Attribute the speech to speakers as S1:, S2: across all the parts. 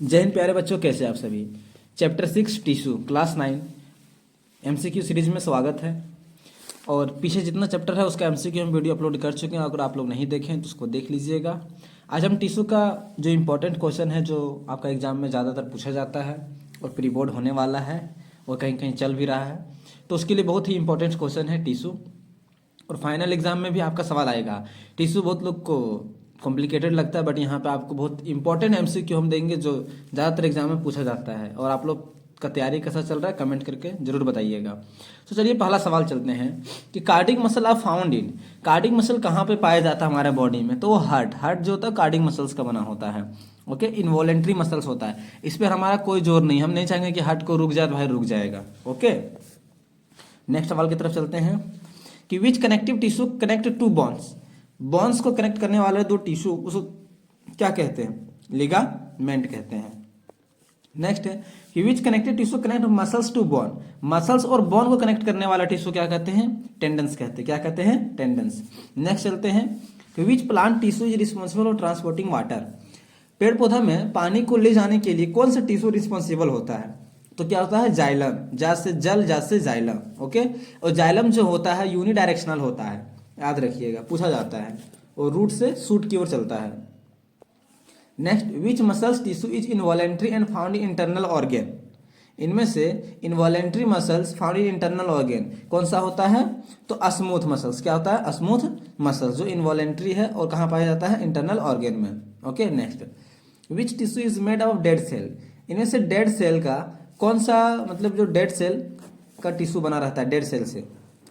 S1: जय हिंद प्यारे बच्चों, कैसे आप सभी। Chapter 6 tissue class 9 MCQ series में स्वागत है। और पीछे जितना चैप्टर है उसका एमसीक्यू हम वीडियो अपलोड कर चुके हैं। अगर आप लोग नहीं देखें तो उसको देख लीजिएगा। आज हम टिश्यू का जो इम्पोर्टेंट क्वेश्चन है, जो आपका एग्जाम में ज़्यादातर पूछा जाता है और प्री बोर्ड होने वाला है और कहीं कहीं चल भी रहा है, तो उसके लिए बहुत ही इंपॉर्टेंट क्वेश्चन है टिश्यू। और फाइनल एग्जाम में भी आपका सवाल आएगा। टिश्यू बहुत लोग को कॉम्प्लिकेटेड लगता है, बट यहाँ पे आपको बहुत इंपॉर्टेंट एमसीक्यू हम देंगे जो ज़्यादातर एग्जाम में पूछा जाता है। और आप लोग का तैयारी कैसा चल रहा है कमेंट करके जरूर बताइएगा। तो चलिए पहला सवाल चलते हैं कि cardiac muscle are found in. Cardiac muscle कहाँ पे पाया जाता है हमारे बॉडी में? तो वो हार्ट जो होता है कार्डिक मसल्स का बना होता है। ओके, इनवॉलेंट्री मसल्स होता है। इस पर हमारा कोई जोर नहीं, हम नहीं चाहेंगे कि हार्ट को रुक जाए तो भाई रुक जाएगा। ओके, नेक्स्ट सवाल की तरफ चलते हैं कि which connective tissue connect to bones. Bones को कनेक्ट करने वाले दो टिश्यू उसको क्या कहते हैं? लिगामेंट कहते हैं। नेक्स्ट है कि which connective tissue connect muscles to bone. Muscles और बोन को कनेक्ट करने वाला टिश्यू क्या कहते हैं? टेंडन्स कहते हैं। क्या कहते हैं? टेंडन्स। नेक्स्ट चलते हैं कि which plant tissue is responsible for transporting water. पेड़ पौधा में पानी को ले जाने के लिए कौन सा टिश्यू रिस्पॉन्सिबल होता है? तो क्या होता है? जाइलम। जा से जल, जा से जाइलम। ओके, और जाइलम जो होता है यूनिडायरेक्शनल होता है, याद रखिएगा, पूछा जाता है। और रूट से सूट की ओर चलता है। Next, which muscles tissue is involuntary and found in internal organ. इनमें से involuntary muscles found in internal organ कौन सा होता है? तो स्मूथ मसल्स। क्या होता है? स्मूथ मसल्स, जो इनवॉलेंट्री है और कहाँ पाया जाता है? इंटरनल ऑर्गेन में। Okay, next, which tissue is made of dead cell. इनमें से डेड सेल का कौन सा, मतलब जो डेड सेल का टिश्यू बना रहता है डेड सेल से,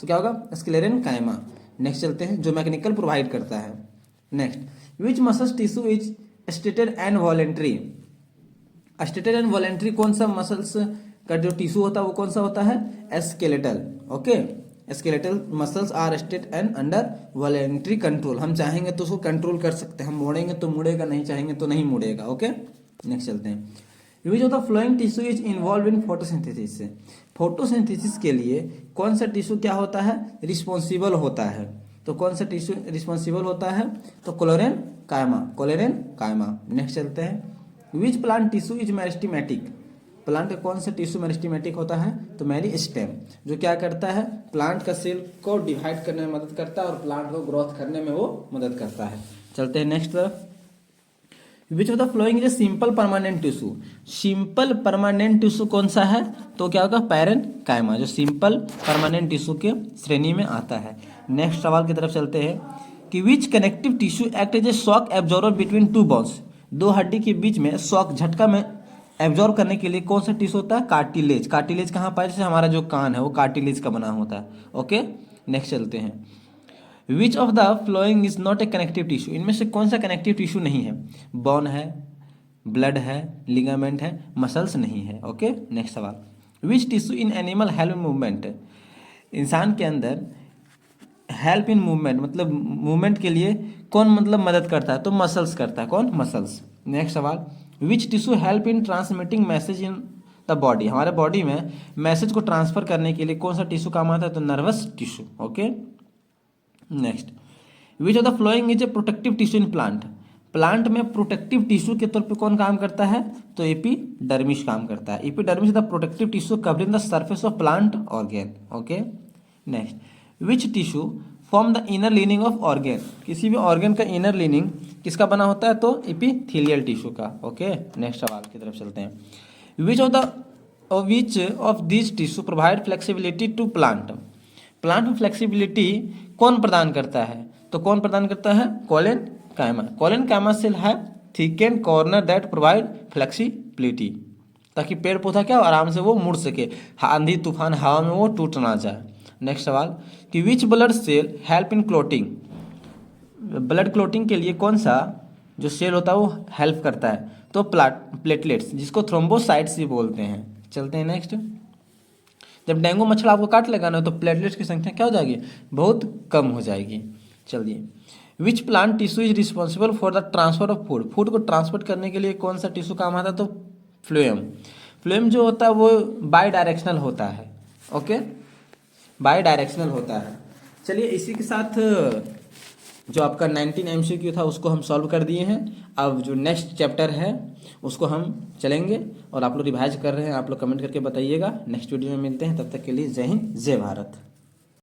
S1: तो क्या होगा? स्क्लेरन कायमा। नेक्स्ट चलते हैं, जो मैकेनिकल प्रोवाइड करता है। Next, which muscles tissue is stated and voluntary. Stated and voluntary कौन सा मसल्स का जो टिश्यू होता है वो कौन सा होता है? Skeletal. Okay, skeletal muscles are striated and under voluntary control. हम चाहेंगे तो उसको कंट्रोल कर सकते हैं, हम मोड़ेंगे तो मुड़ेगा, नहीं चाहेंगे तो नहीं मुड़ेगा। ओके, नेक्स्ट चलते हैं, which of the flowing tissue is involve in photosynthesis. Photosynthesis के लिए कौन सा टिश्यू क्या होता है? रिस्पॉन्सिबल होता है। तो कौन सा टिश्यू रिस्पॉन्सिबल होता है? तो कोलोरेन कायमा। कोलोरेन कायमा। नेक्स्ट चलते हैं, which plant tissue is meristematic. Plant का कौन सा टिश्यू मेरिस्टेमेटिक होता है? तो मेरिस्टेम, जो क्या करता है? प्लांट का सेल को डिवाइड करने में मदद करता है और प्लांट को ग्रोथ करने में वो मदद करता है। चलते हैं नेक्स्ट तरफ, which of the following is simple permanent tissue. Simple permanent tissue कौन सा है? तो क्या होगा? पैरेन कायमा, जो सिंपल परमानेंट टिश्यू के श्रेणी में आता है। नेक्स्ट सवाल की तरफ चलते हैं कि which connective tissue act as a shock absorber between two bones. दो हड्डी के बीच में शॉक झटका में एब्जॉर्ब करने के लिए कौन सा टिश्यू होता है? कार्टिलेज। कार्टिलेज कहाँ पाया? जैसे हमारा जो कान है वो कार्टिलेज का बना होता है। ओके, नेक्स्ट चलते हैं, which of the following is not a connective tissue. इनमें से कौन सा कनेक्टिव टिश्यू नहीं है? बोन है, ब्लड है, लिगामेंट है, मसल्स नहीं है। ओके, नेक्स्ट सवाल, which tissue in animal help movement. इंसान के अंदर हेल्प इन मूवमेंट, मतलब मूवमेंट के लिए कौन मतलब मदद करता है? तो मसल्स करता है। कौन? मसल्स। नेक्स्ट सवाल, which tissue help in transmitting message in the body. हमारे बॉडी में मैसेज को ट्रांसफर करने के लिए कौन सा टिश्यू काम आता है? तो nervous tissue. Okay, next, which of the following is a protective tissue in plant. Plant में प्रोटेक्टिव टिश्यू के तौर पे कौन काम करता है? तो एपिडर्मिस काम करता है। Epidermis the protective tissue covering the surface of plant organ. Okay, next, which tissue form the inner leaning of organ. किसी भी ऑर्गेन का इनर लिनिंग किसका बना होता है? तो एपिथेलियल टिश्यू का। ओके, नेक्स्ट सवाल की तरफ चलते हैं, which of this tissue provide flexibility to plant. Plant में फ्लेक्सिबिलिटी कौन प्रदान करता है? तो कौन प्रदान करता है? कोलेन कायमा। कोलेन कायमा सेल है thickened corner that provide flexibility, ताकि पेड़ पौधा क्या आराम से वो मुड़ सके, आंधी तूफान हवा में वो टूट ना जाए। नेक्स्ट सवाल कि which blood cell help in clotting. Blood clotting के लिए कौन सा जो सेल होता है वो हेल्प करता है? तो प्लेटलेट्स, जिसको थ्रोम्बोसाइट्स भी बोलते हैं। चलते हैं नेक्स्ट, जब डेंगू मच्छर आपको काट लेगा ना तो प्लेटलेट्स की संख्या क्या हो जाएगी? बहुत कम हो जाएगी। चलिए, which plant tissue is responsible for the transfer of food. Food को ट्रांसपोर्ट करने के लिए कौन सा टिश्यू काम आता है? तो फ्लोएम। फ्लोएम जो होता है वो बाई डायरेक्शनल होता है। ओके, बाई डायरेक्शनल होता है। चलिए, इसी के साथ जो आपका 19 MCQ था उसको हम सॉल्व कर दिए हैं। अब जो नेक्स्ट चैप्टर है उसको हम चलेंगे और आप लोग रिवाइज कर रहे हैं, आप लोग कमेंट करके बताइएगा। नेक्स्ट वीडियो में मिलते हैं, तब तक के लिए जय हिंद जय भारत।